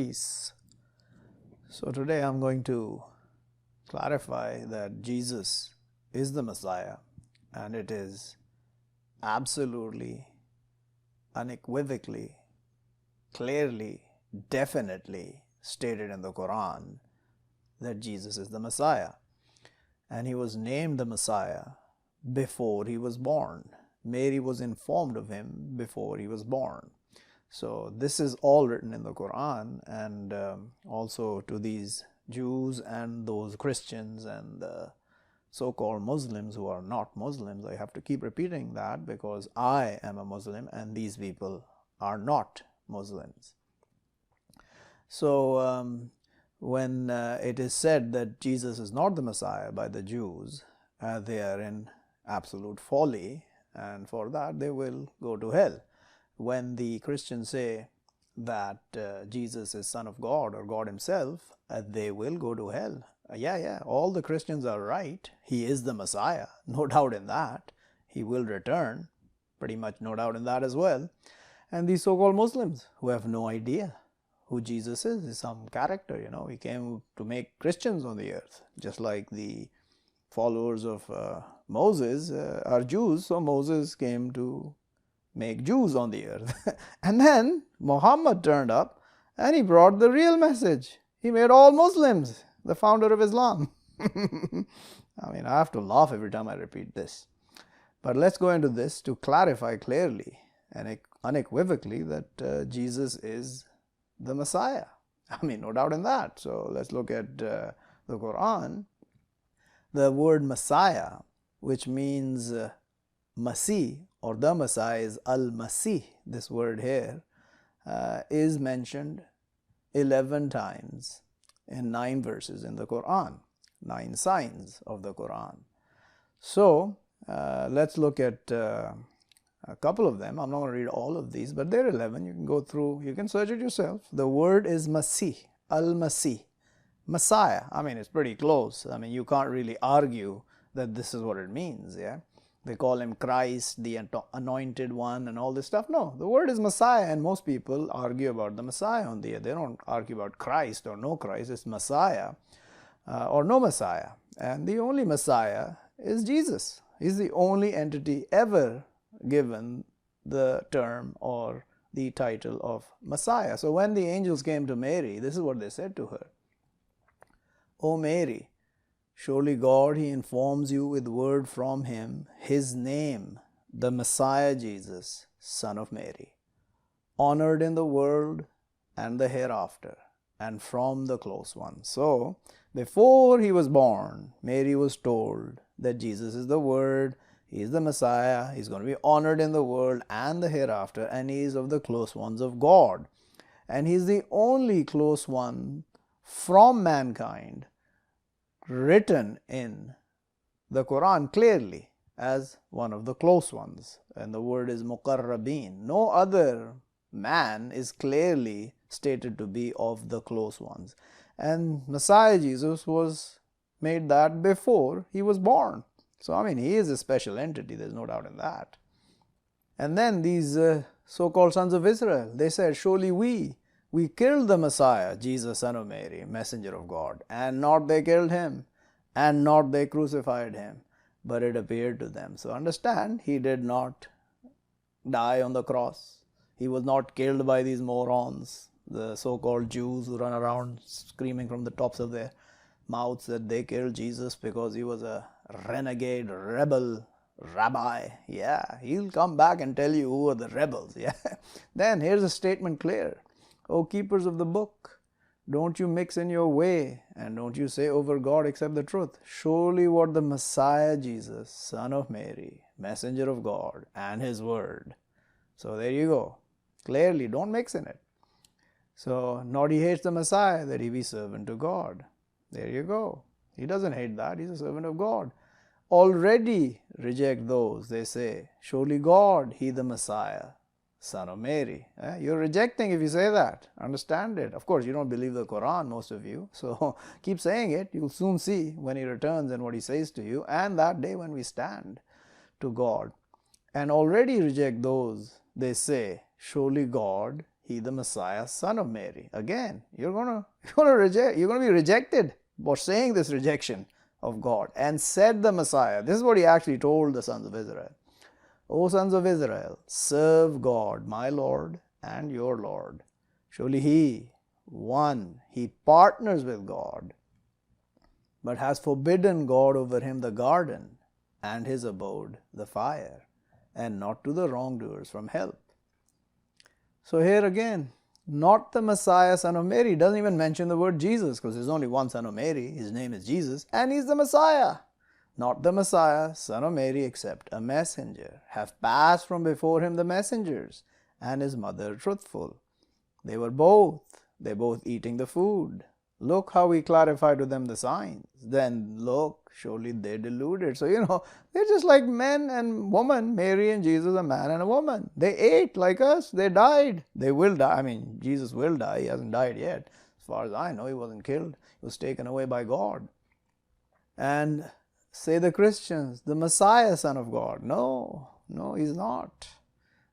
Peace. So today I'm going to clarify that Jesus is the Messiah, and it is absolutely, unequivocally, clearly, definitely stated in the Quran that Jesus is the Messiah. And he was named the Messiah before he was born. Mary was informed of him before he was born. So this is all written in the Quran, and also to these Jews and those Christians and so-called Muslims who are not Muslims. I have to keep repeating that because I am a Muslim and these people are not Muslims. So when it is said that Jesus is not the Messiah by the Jews, they are in absolute folly, and for that they will go to hell. When the Christians say that Jesus is Son of God or God himself, they will go to hell. All the Christians are right. He is the Messiah, no doubt in that. He will return, pretty much no doubt in that as well. And these so-called Muslims who have no idea who Jesus is, he's some character, he came to make Christians on the earth, just like the followers of Moses are Jews, so Moses came to make Jews on the earth. And then Muhammad turned up and he brought the real message. He made all Muslims the founder of Islam. I have to laugh every time I repeat this. But let's go into this to clarify clearly and unequivocally that Jesus is the Messiah. No doubt in that. So let's look at the Quran. The word Messiah, which means Masih or the Messiah, is Al-Masih. This word here is mentioned 11 times in 9 verses in the Quran, 9 signs of the Quran. So let's look at a couple of them. I'm not going to read all of these, but there are 11. You can go through, you can search it yourself. The word is Masih, Al-Masih, Messiah. It's pretty close. You can't really argue that this is what it means, yeah? They call him Christ, the anointed one, and all this stuff. No, the word is Messiah, and most people argue about the Messiah on the earth. They don't argue about Christ or no Christ. It's Messiah or no Messiah. And the only Messiah is Jesus. He's the only entity ever given the term or the title of Messiah. So when the angels came to Mary, this is what they said to her. O Mary, surely God, he informs you with word from him, his name, the Messiah Jesus, Son of Mary, honored in the world and the hereafter, and from the close one. So, before he was born, Mary was told that Jesus is the Word, he is the Messiah, he's going to be honored in the world and the hereafter, and he is of the close ones of God. And he is the only close one from mankind written in the Quran clearly as one of the close ones, and the word is muqarrabeen. No other man is clearly stated to be of the close ones, and Messiah Jesus was made that before he was born. So he is a special entity, there's no doubt in that. And then these so-called sons of Israel, they said, surely we killed the Messiah, Jesus, son of Mary, messenger of God, and not they killed him, and not they crucified him, but it appeared to them. So understand, he did not die on the cross. He was not killed by these morons, the so-called Jews who run around screaming from the tops of their mouths that they killed Jesus because he was a renegade, rebel rabbi. Yeah, he'll come back and tell you who are the rebels. Yeah. Then here's a statement clear. O keepers of the book, don't you mix in your way, and don't you say over God except the truth. Surely what the Messiah Jesus, Son of Mary, messenger of God, and his word. So there you go. Clearly, don't mix in it. So, not he hates the Messiah, that he be servant to God. There you go. He doesn't hate that. He's a servant of God. Already reject those. They say, surely God, he the Messiah, Son of Mary. You're rejecting if you say that. Understand it. Of course, you don't believe the Quran, most of you. So keep saying it. You'll soon see when he returns and what he says to you, and that day when we stand to God. And already reject those. They say, surely God, he the Messiah, son of Mary. Again, you're going to be rejected for saying this rejection of God. And said the Messiah, this is what he actually told the sons of Israel. O sons of Israel, serve God, my Lord and your Lord. Surely he partners with God, but has forbidden God over him the garden, and his abode the fire, and not to the wrongdoers from help. So here again, not the Messiah, son of Mary. Doesn't even mention the word Jesus, because there's only one son of Mary. His name is Jesus, and he's the Messiah. Not the Messiah, son of Mary, except a messenger. Have passed from before him the messengers, and his mother truthful. They both eating the food. Look how he clarified to them the signs. Then look, surely they're deluded. So, they're just like men and women. Mary and Jesus, a man and a woman. They ate like us. They died. They will die. I mean, Jesus will die. He hasn't died yet. As far as I know, he wasn't killed. He was taken away by God. And say the Christians, the Messiah, son of God. No, he's not.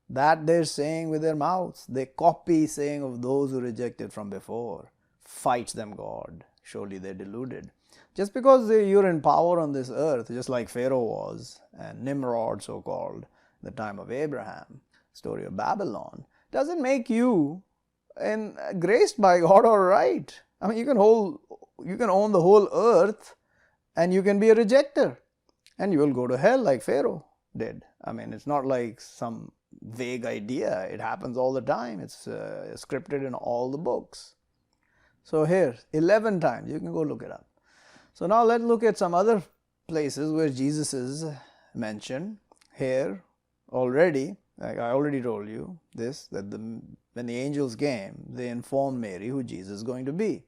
That they're saying with their mouths. They copy saying of those who rejected from before. Fights them God. Surely they're deluded. Just because you're in power on this earth, just like Pharaoh was, and Nimrod so-called, the time of Abraham, story of Babylon, doesn't make you graced by God or right. I mean, you can own the whole earth, and you can be a rejecter, and you will go to hell like Pharaoh did. I mean, it's not like some vague idea. It happens all the time. It's scripted in all the books. So here, 11 times. You can go look it up. So now let's look at some other places where Jesus is mentioned. Here, already, like I already told you this, that when the angels came, they informed Mary who Jesus is going to be.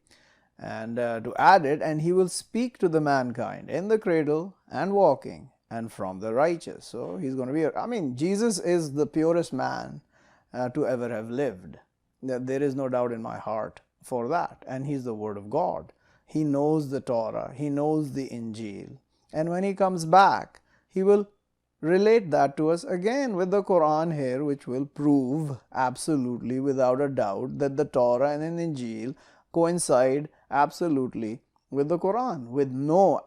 And to add it, and he will speak to the mankind in the cradle and walking and from the righteous. So he's going to be, Jesus is the purest man to ever have lived. There is no doubt in my heart for that. And he's the Word of God. He knows the Torah. He knows the Injil. And when he comes back, he will relate that to us again with the Quran here, which will prove absolutely without a doubt that the Torah and the Injil coincide absolutely with the Quran, with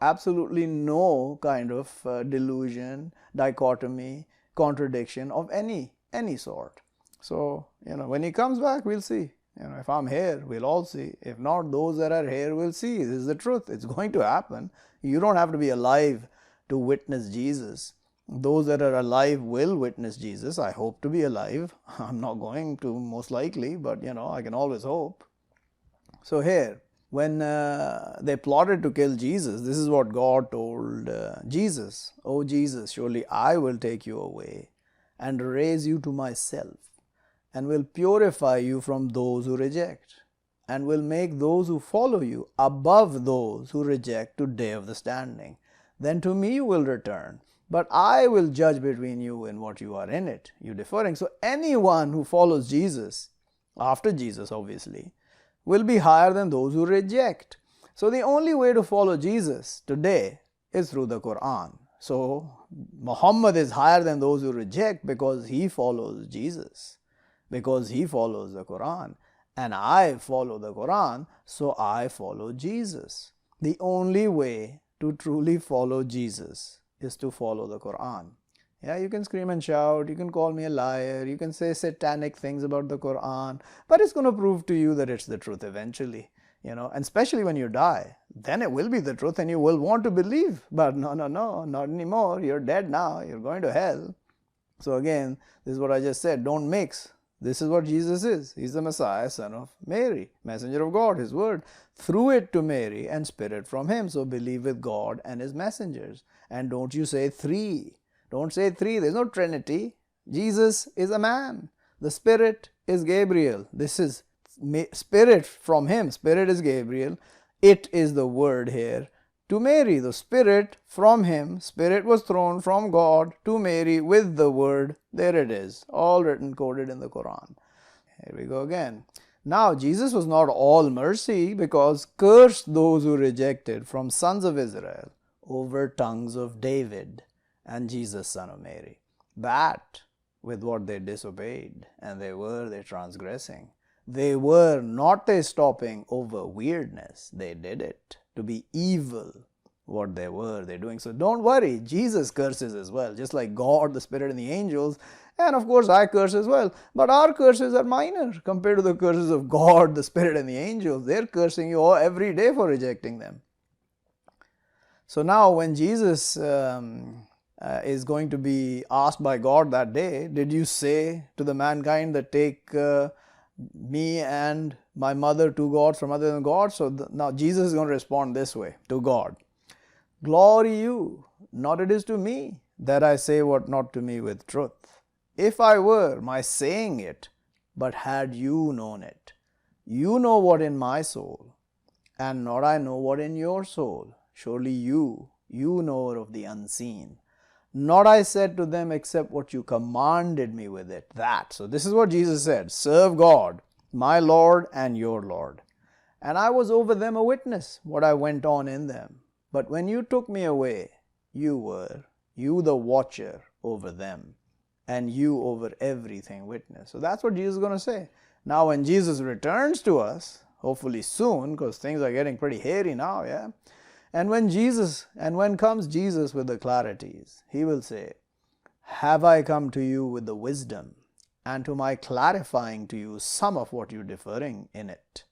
absolutely no kind of delusion, dichotomy, contradiction of any sort. So, when he comes back, we'll see. If I'm here, we'll all see. If not, those that are here will see. This is the truth. It's going to happen. You don't have to be alive to witness Jesus. Those that are alive will witness Jesus. I hope to be alive. I'm not going to, most likely, but I can always hope. So here, when they plotted to kill Jesus, this is what God told Jesus. O Jesus, surely I will take you away and raise you to myself, and will purify you from those who reject, and will make those who follow you above those who reject to day of the standing. Then to me you will return, but I will judge between you in what you are in it. You differing. So anyone who follows Jesus, after Jesus obviously, will be higher than those who reject. So the only way to follow Jesus today is through the Quran. So Muhammad is higher than those who reject because he follows Jesus, because he follows the Quran. And I follow the Quran, so I follow Jesus. The only way to truly follow Jesus is to follow the Quran. Yeah, you can scream and shout, you can call me a liar, you can say satanic things about the Quran, but it's going to prove to you that it's the truth eventually, and especially when you die, then it will be the truth and you will want to believe. But no, not anymore. You're dead now. You're going to hell. So again, this is what I just said. Don't mix. This is what Jesus is. He's the Messiah, son of Mary, messenger of God, his word. Through it to Mary and spirit from him. So believe with God and his messengers. And don't you say three. Don't say three. There's no Trinity. Jesus is a man. The Spirit is Gabriel. This is Spirit from him. Spirit is Gabriel. It is the word here to Mary. The Spirit from him. Spirit was thrown from God to Mary with the word. There it is. All written, coded in the Quran. Here we go again. Now, Jesus was not all mercy, because cursed those who rejected from sons of Israel over tongues of David and Jesus, son of Mary. That with what they disobeyed, and they transgressing. They were not stopping over weirdness. They did it to be evil. What they were, they're doing. So don't worry, Jesus curses as well, just like God, the Spirit, and the angels. And of course I curse as well. But our curses are minor compared to the curses of God, the Spirit, and the angels. They're cursing you all every day for rejecting them. So now when Jesus is going to be asked by God that day, did you say to the mankind that take me and my mother two gods from other than God? So now Jesus is going to respond this way to God. Glory you, not it is to me that I say what not to me with truth. If I were my saying it, but had you known it. You know what in my soul, and not I know what in your soul. Surely you knower of the unseen. Not I said to them except what you commanded me with it. That. So this is what Jesus said. Serve God, my Lord and your Lord. And I was over them a witness, what I went on in them. But when you took me away, you the watcher over them, and you over everything witness. So that's what Jesus is going to say. Now when Jesus returns to us, hopefully soon, because things are getting pretty hairy now, yeah? And when comes Jesus with the clarities, he will say, have I come to you with the wisdom, and to my clarifying to you some of what you're differing in it.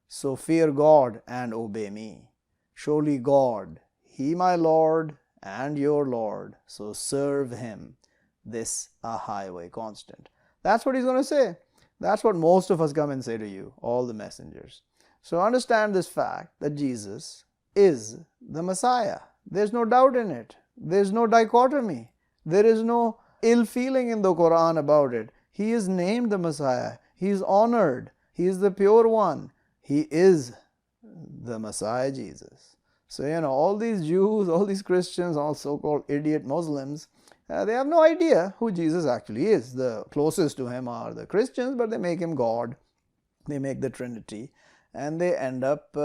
So fear God and obey me. Surely God, he my Lord and your Lord, so serve him. This a highway constant. That's what he's going to say. That's what most of us come and say to you, all the messengers. So understand this fact that Jesus is the Messiah. There's no doubt in it. There's no dichotomy. There is no ill feeling in the Quran about it. He is named the Messiah. He is honored. He is the pure one. He is the Messiah Jesus. So, all these Jews, all these Christians, all so-called idiot Muslims, they have no idea who Jesus actually is. The closest to him are the Christians, but they make him God. They make the Trinity, and they end up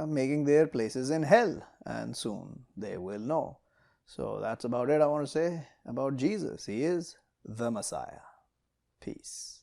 making their places in hell, and soon they will know. So that's about it I want to say about Jesus. He is the Messiah. Peace.